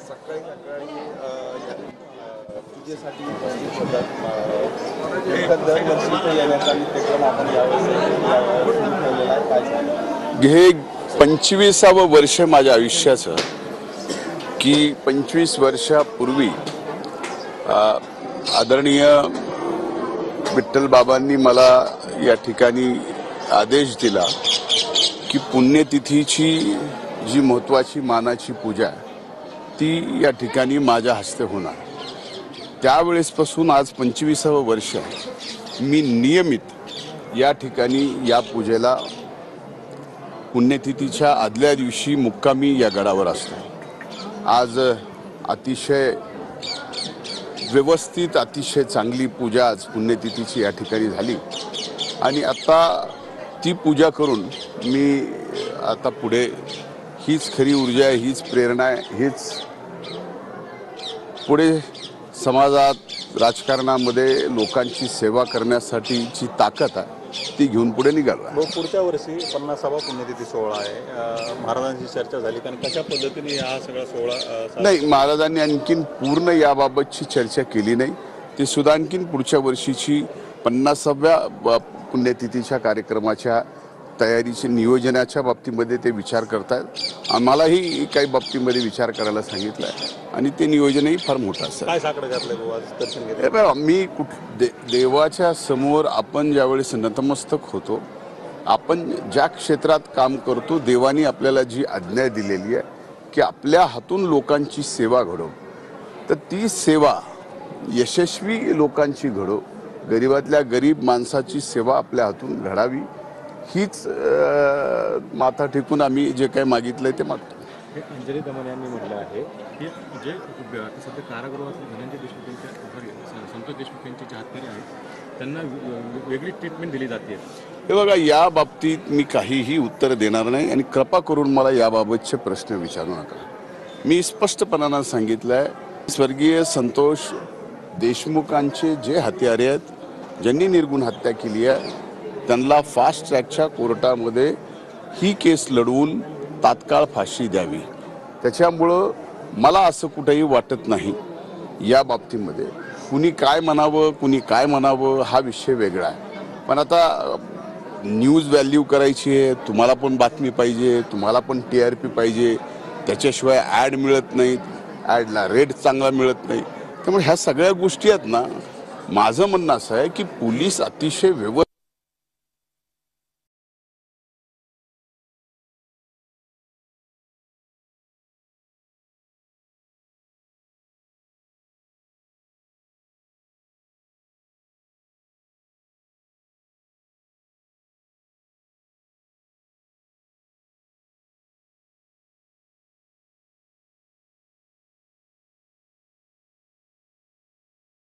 सकाळी पूजेसाठी उपस्थित होतात. दरवर्षी ते येण्याचा कार्यक्रम आपण हे 25वं वर्ष माझ्या आयुष्याचं की 25 वर्षापूर्वी आदरणीय विठ्ठल बाबांनी मला या ठिकाणी आदेश दिला की पुण्यतिथीची जी महत्त्वाची मानाची पूजा ती या ठिकाणी माझ्या हस्ते होणार. त्यावेळेसपासून आज 25वं वर्ष मी नियमित या ठिकाणी या पूजेला पुण्यतिथीच्या आदल्या दिवशी मुक्कामी या गडावर असतो. आज अतिशय व्यवस्थित अतिशय चांगली पूजा आज पुण्यतिथीची या ठिकाणी झाली आणि आता ती पूजा करून मी आता पुढे हीच खरी ऊर्जा आहे, हीच प्रेरणा आहे, हीच पुढे समाजात राजकारणामध्ये लोकांची सेवा करण्यासाठीची ताकद आहे ती घेऊन पुढे निघालो. पुढच्या वर्षी 50वा पुण्यतिथी सोहळा आहे. महाराजांची चर्चा झाली कारण कशा पद्धतीने हा सगळा सोहळा नाही, महाराजांनी आणखीन पूर्ण याबाबतची चर्चा केली नाही. ते सुद्धा आणखीन पुढच्या वर्षीची 50व्या पुण्यतिथीच्या कार्यक्रमाच्या तयारीच्या नियोजनाच्या बाबतीमध्ये ते विचार करतात. आम्हालाही काही बाबतीमध्ये विचार करायला सांगितलं आहे आणि ते नियोजनही फार मोठं असेल. काय साकडं घातलं दर्शन घेतलं? मी देवाच्या समोर आपण ज्यावेळेस नतमस्तक होतो, आपण ज्या क्षेत्रात काम करतो, देवानी आपल्याला जी आज्ञा दिलेली आहे की आपल्या हातून लोकांची सेवा घडो, तर ती सेवा यशस्वी लोकांची घडो, गरीबातल्या गरीब माणसाची सेवा आपल्या हातून घडावी, हीच माथा टेकून आम्ही जे काही मागितलंय ते मागतो. अंजली दमन यांनी म्हटलं आहे की जे सध्या कारागृहातील धनंजय देशमुख संतोष देशमुख यांची चाहत्कारी आहेत त्यांना वेगळी ट्रीटमेंट दिली जाते. हे बघा, या बाबतीत मी काहीही उत्तर देणार नाही आणि कृपा करून मला याबाबतचे प्रश्न विचारू नका. मी स्पष्टपणानं सांगितलं आहे, स्वर्गीय संतोष देशमुखांचे जे हत्यारे आहेत, ज्यांनी निर्गुण हत्या केली आहे, त्यांना फास्ट ट्रॅकच्या कोर्टामध्ये ही केस लढवून तात्काळ फाशी द्यावी. त्याच्यामुळं मला असं कुठेही वाटत नाही या बाबतीमध्ये कुणी काय म्हणावं हा विषय वेगळा आहे. पण आता न्यूज व्हॅल्यू करायची आहे, तुम्हाला पण बातमी पाहिजे, तुम्हाला पण TRP पाहिजे, त्याच्याशिवाय ॲड मिळत नाहीत, ॲडला रेट चांगला मिळत नाही. त्यामुळे ह्या सगळ्या गोष्टी आहेत ना. माझं म्हणणं असं आहे की पोलीस अतिशय